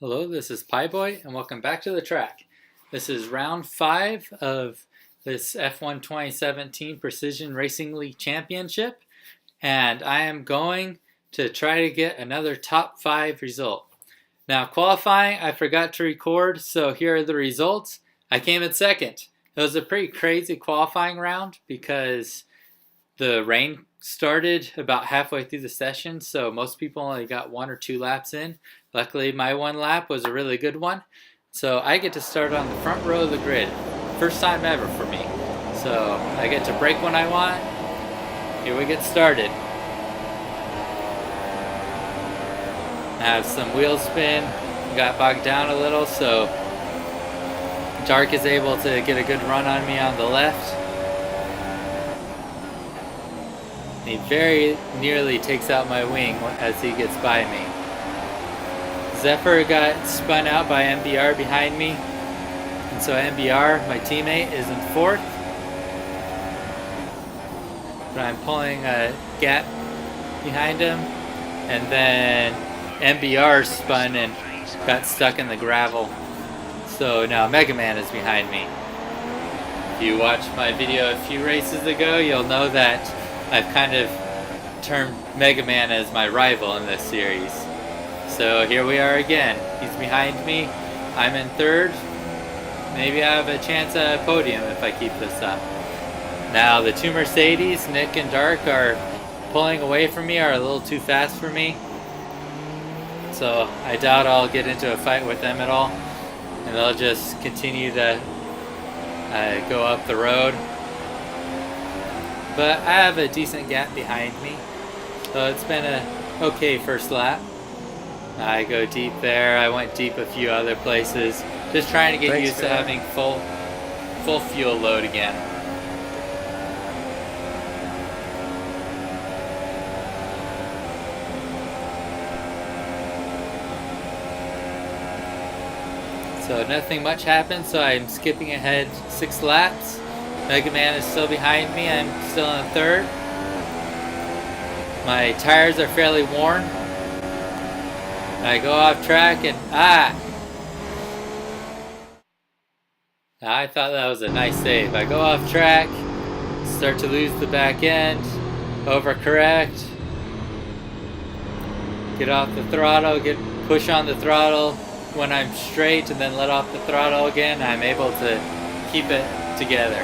Hello, this is Pieboy, and welcome back to the track. This is round 5 of this F1 2017 Precision Racing League Championship, and I am going to try to get another top 5 result. Now, qualifying, I forgot to record, so here are the results. I came in second. It was a pretty crazy qualifying round because the rain started about halfway through the session, so most people only got 1 or 2 laps in. Luckily, my one lap was a really good one, so I get to start on the front row of the grid. First time ever for me. So I get to brake when I want. Here we get started. I have some wheel spin, got bogged down a little, so Dark is able to get a good run on me on the left. He very nearly takes out my wing as he gets by me. Zephyr got spun out by MBR behind me, and so MBR, my teammate, is in 4th. But I'm pulling a gap behind him, and then MBR spun and got stuck in the gravel. So now Mega Man is behind me. If you watched my video a few races ago, you'll know that I've kind of termed Mega Man as my rival in this series. So here we are again. He's behind me. I'm in 3rd. Maybe I have a chance at a podium if I keep this up. Now the 2 Mercedes, Nick and Dark, are pulling away from me, are a little too fast for me. So I doubt I'll get into a fight with them at all. And they'll just continue to go up the road. But I have a decent gap behind me. So it's been a okay first lap. I go deep there. I went deep a few other places. Just trying to get used to having full fuel load again. So nothing much happened, so I'm skipping ahead 6 laps. Mega Man is still behind me. I'm still in 3rd. My tires are fairly worn. I go off track and I thought that was a nice save. I go off track, start to lose the back end, overcorrect, get off the throttle, push on the throttle when I'm straight, and then let off the throttle again. I'm able to keep it together.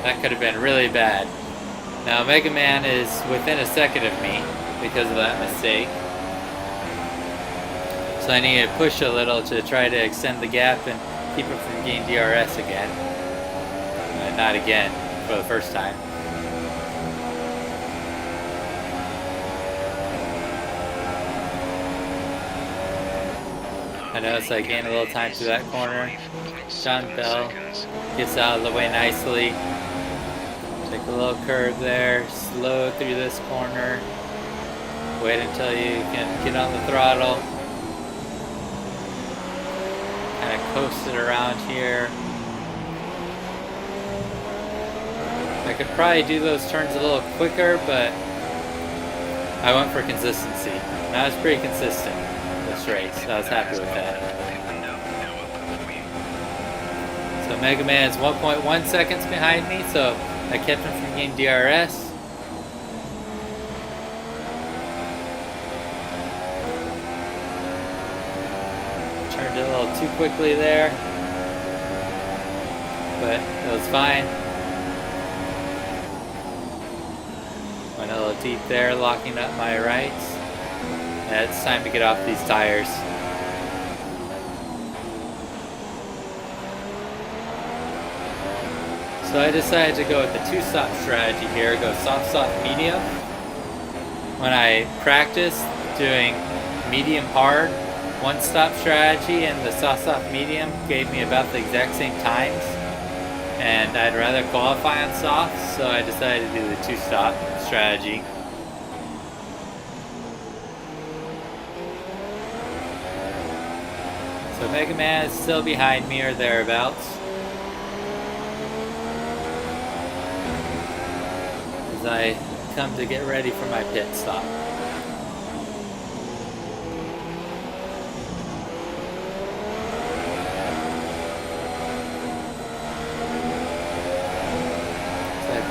That could have been really bad. Now Mega Man is within a second of me because of that mistake. So I need to push a little to try to extend the gap and keep it from getting DRS again. Not again, for the first time. I notice I gain a little time through that corner. John Bell gets out of the way nicely. Take a little curve there, slow through this corner. Wait until you can get on the throttle. Kind of coast it around here. I could probably do those turns a little quicker, but I went for consistency. And I was pretty consistent this race. I was happy with that. So Mega Man is 1.1 seconds behind me, so I kept him from getting DRS. Turned it a little too quickly there, but it was fine. Went a little deep there, locking up my rights. And it's time to get off these tires. So I decided to go with the 2-stop strategy here, go soft, medium. When I practiced doing medium, hard, 1-stop strategy and the soft, medium gave me about the exact same times. And I'd rather qualify on soft, so I decided to do the 2-stop strategy. So Mega Man is still behind me or thereabouts. As I come to get ready for my pit stop.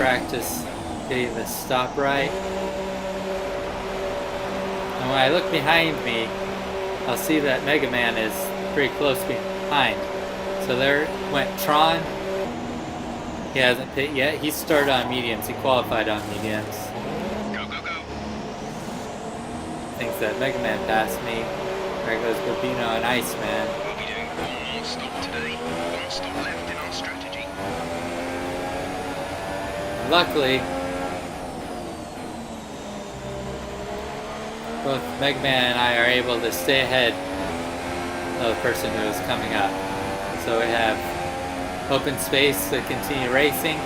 practice getting the stop right. And when I look behind me, I'll see that Mega Man is pretty close behind. So there went Tron. He hasn't pit yet. He started on mediums. He qualified on mediums. Go, go, go. Thinks that Mega Man passed me. There goes Bobino and Iceman. We'll be doing one more stop today. One stop left in our strategy. Luckily, both Mega Man and I are able to stay ahead of the person who is coming up. So we have open space to continue racing.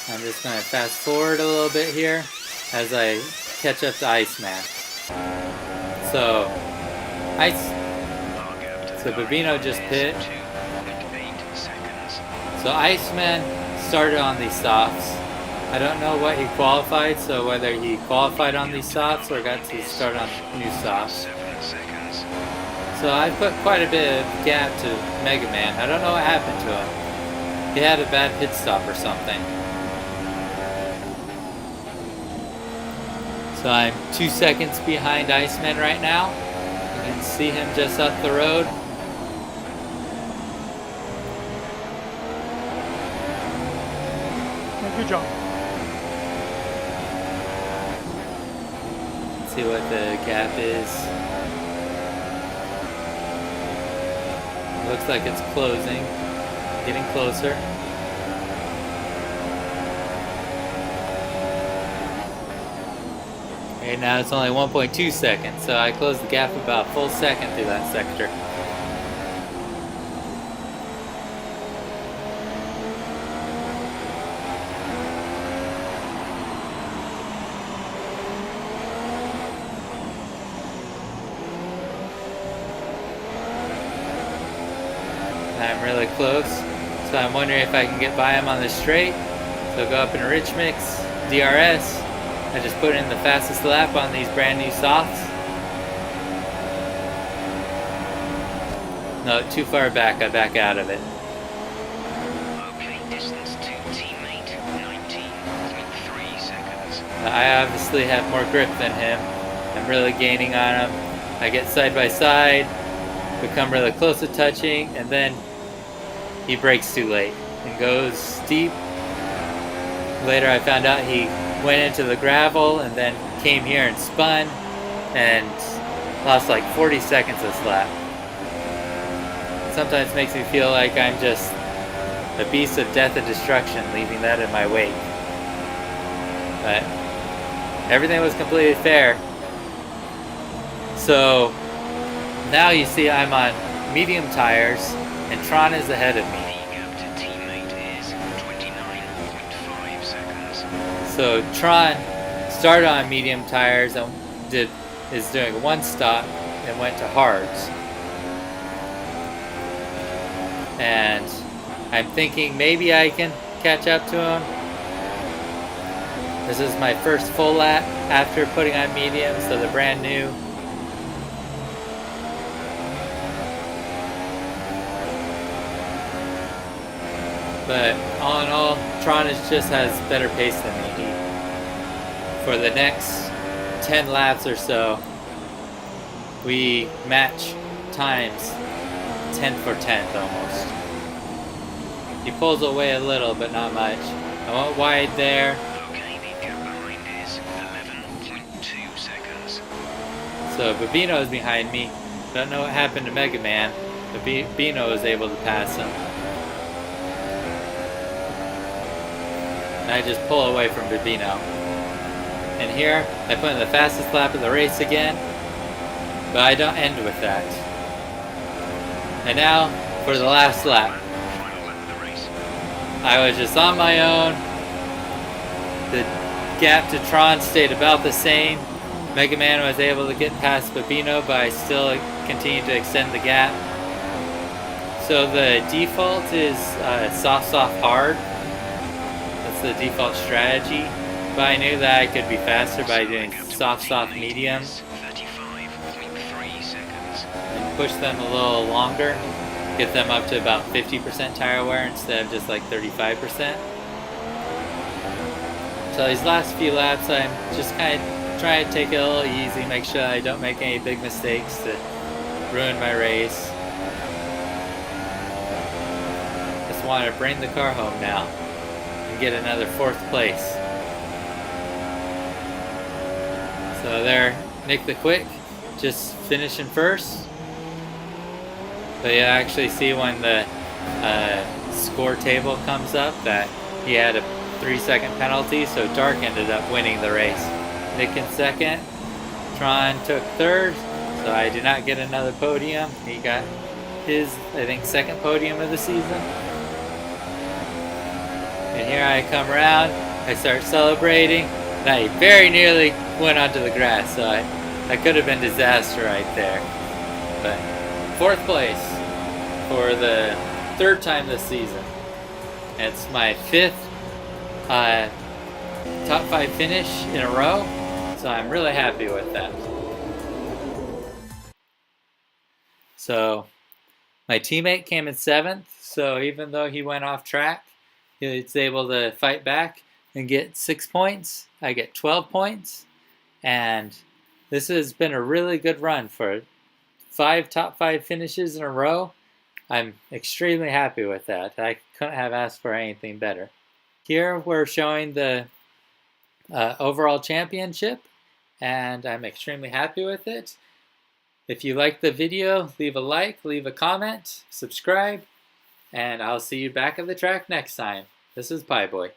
I'm just going to fast forward a little bit here as I catch up to Iceman. So Bobino just pit. So Iceman started on these softs. I don't know what he qualified, so whether he qualified on these softs or got to start on new softs. So I put quite a bit of gap to Mega Man. I don't know what happened to him. He had a bad pit stop or something. So I'm 2 seconds behind Iceman right now. You can see him just up the road. Good job. Let's see what the gap is. Looks like it's closing. Getting closer. Okay, now it's only 1.2 seconds, so I closed the gap about a full second through that sector. I'm really close, so I'm wondering if I can get by him on the straight. So go up in Rich Mix, DRS. I just put in the fastest lap on these brand new softs. No, too far back, I back out of it. Okay, distance to teammate, 19.3 seconds. I obviously have more grip than him. I'm really gaining on him. I get side by side, become really close to touching, and then he brakes too late and goes deep. Later I found out he went into the gravel and then came here and spun and lost like 40 seconds this lap. Sometimes makes me feel like I'm just a beast of death and destruction, leaving that in my wake. But everything was completely fair. So now you see I'm on medium tires and Tron is ahead of me. The gap to teammate is 29.5 seconds. So Tron started on medium tires and is doing one stop and went to hards. And I'm thinking maybe I can catch up to him. This is my first full lap after putting on medium, so they're brand new. But all in all, Tron just has better pace than me. For the next 10 laps or so, we match times 10th for 10th almost. He pulls away a little, but not much. I went wide there. Okay, the gap behind is 11.2 seconds. So Bobino is behind me. Don't know what happened to Mega Man. Bobino was able to pass him. And I just pull away from Bobino. And here, I put in the fastest lap of the race again. But I don't end with that. And now, for the last lap. Final lap of the race. I was just on my own. The gap to Tron stayed about the same. Mega Man was able to get past Bobino, but I still continued to extend the gap. So the default is soft, soft, hard. That's the default strategy. But I knew that I could be faster by doing soft, soft, medium. 35.3 seconds. And push them a little longer. get them up to about 50% tire wear instead of just like 35%. So these last few laps, I'm just kind of trying to take it a little easy, make sure I don't make any big mistakes to ruin my race. Just want to bring the car home now and get another 4th place. So there, Nick the Quick just finishing 1st. But you actually see when the score table comes up that he had a 3-second penalty, so Dark ended up winning the race. Nick in 2nd, Tron took 3rd, so I did not get another podium. He got his, I think, 2nd podium of the season. And here I come around, I start celebrating, and I very nearly went onto the grass, so that could have been disaster right there. But 4th place for the 3rd time this season. It's my 5th top 5 finish in a row, so I'm really happy with that. So my teammate came in 7th, so even though he went off track, he was able to fight back and get 6 points. I get 12 points, and this has been a really good run for 5 top 5 finishes in a row. I'm extremely happy with that. I couldn't have asked for anything better. Here we're showing the overall championship, and I'm extremely happy with it. If you liked the video, leave a like, leave a comment, subscribe, and I'll see you back at the track next time. This is Pie Boy.